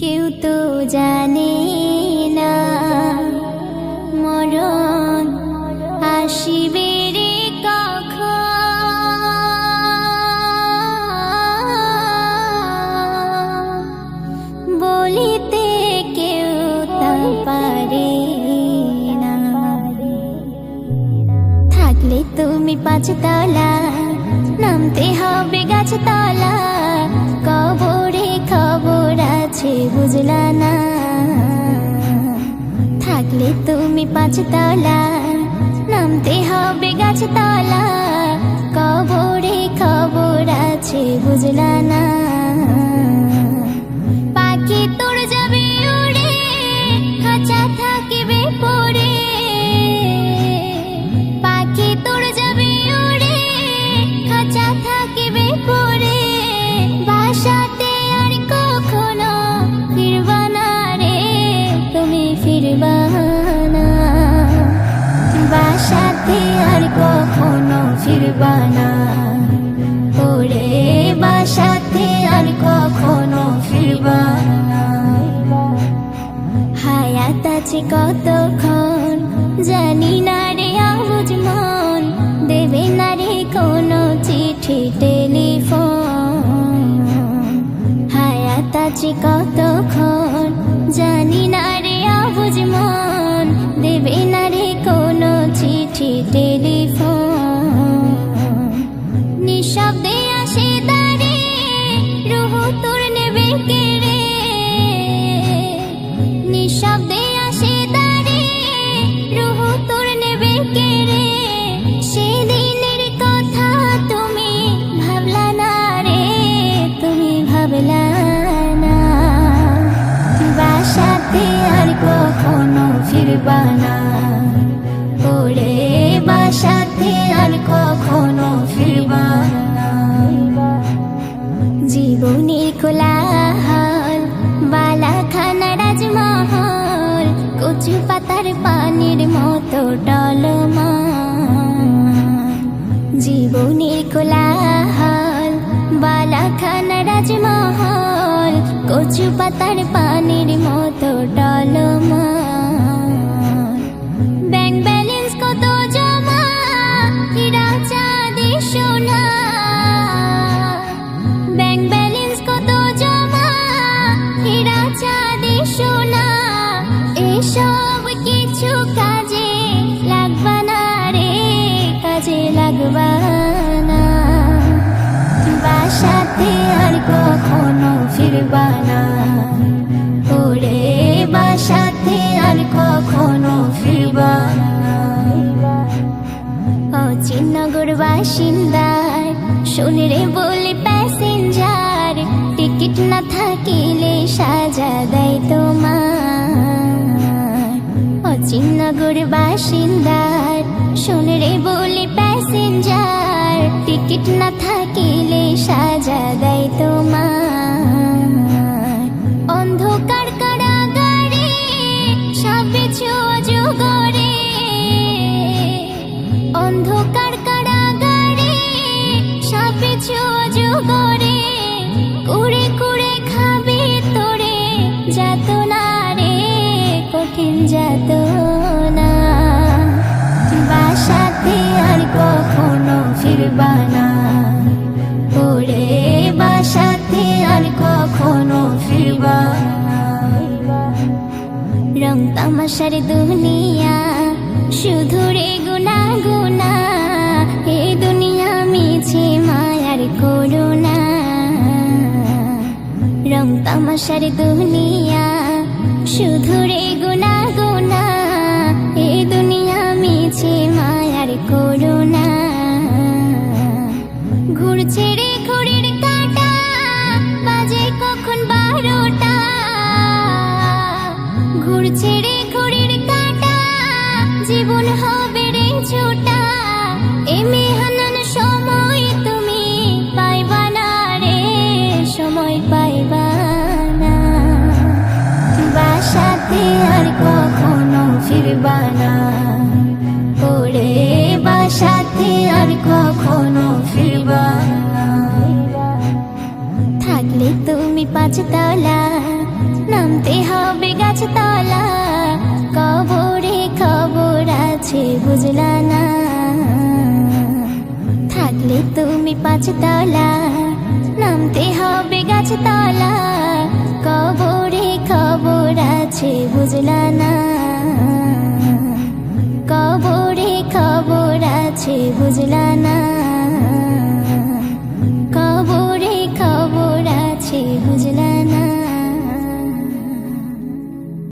কেউ তো জানে না মরণ আসিবে রে কখন, বলিতে কেউ তা পারে না। থাকলে তুমি পাঁচতলা, নামতে হবে গাছতলা, কবরে খবর আছে বুঝলা না। থাকলে তুমি পাঁচতলা, নামতে হবে গাছতলা, কবরে খবর আছে বুঝলা না। পাখি তোর যাবে উড়ে, খাঁচা থাকিবে পড়ে। পাখি তোর যাবে উড়ে, খাঁচা থাকিবে পড়ে। বাসাতে আর কখনো ফিরবা না রে, তুমি ফিরবা না। বাসাতে আর কখনো ফিরবা না, ওরে বাসাতে আর কখনো ফিরবা না। হায়াত আছে কতক্ষণ জানি না রে আবুঝ মন, দেবে না রে কোনো চিঠি টেলিফোন। হায়াত আছে কতক্ষণ জানি না রে আবুঝ মন, দেবে না রে কোনো চিঠি টেলিফোন। নিঃশব্দে আসে দাঁড়ে, রুহ তোর নেবে কেড়ে। নিঃশব্দে আসে দাঁড়ে, রুহ তোর নেবে কেড়ে। সেদিনের কথা তুমি ভাবলা না রে, তুমি ভাবলা না। বাসাতে আর কখনো ফিরবা না, ওরে বাসাতে আর কখনো ফিরবা না। জীবনের কোলাহল, বালাখানা রাজমহল, কচু পাতার পানির মতো টলমল। জীবনের কোলাহল, বালাখানা রাজমহল, কচু পাতার পানির মতো টলমল। ব্যাংক ব্যালেন্স কত জমা, হীরা চাঁদি সোনা। ব্যাংক ব্যালেন্স কত জমা, হীরা চাঁদি সোনা। এসব কিছু কাজে লাগবা না রে, কাজে লাগবা না। বাসাতে আর কখনো ফিরবা না, ওরে বাসাতে আর কখনো ফিরবা না। অচিনগর বাসিন্দার শোন রে বলে প্যাসেঞ্জার, টিকিট না থাকিলে সাজা দেয় তোমার। অচিনগর বাসিন্দার শোন রে বলে প্যাসেঞ্জার, টিকিট না থাকিলে সাজা দেয় তোমার। অন্ধকার কারাগারে সবকিছু অজগরে। অন্ধকার কারাগারে সবকিছু অজগরে। কুড়ে কুড়ে খাবে তোরে যাতনা রে, কঠিন যাতনা। বাসাতে আর কখনো ফিরবা না, ওরে বাসাতে আর কখনো ফিরবা না। রং তামাশার দুনিয়া শুধু রে গুনা গুনা, এ দুনিয়া মিছে মায়ার করুণা। রং তামাশার দুনিয়া শুধু রে গুনা গুনা, এ দুনিয়া মিছে মায়ার করুণা। ঘুরছে রে ঘড়ির কাঁটা, বাজে কখন 12টা। ঘুরছে রে ঘড়ির কাঁটা, জীবন হবে রে ছোটা। এ মেহানান সময় তুমি পাইবা না রে, সময় পাইবা না। বাসাতে আর কখনো ফিরবা না, ওরে বাসাতে আর কখনো ফিরবা না। থাকলে তুমি পাঁচতলা, পাঁচতলা, কবরে খবর আছে বুঝলা না। থাকলে তুমি পাঁচতলা, নামতে হবে গাছতলা, কবরে খবর আছে বুঝলা না। কবরে খবর আছে বুঝলা না।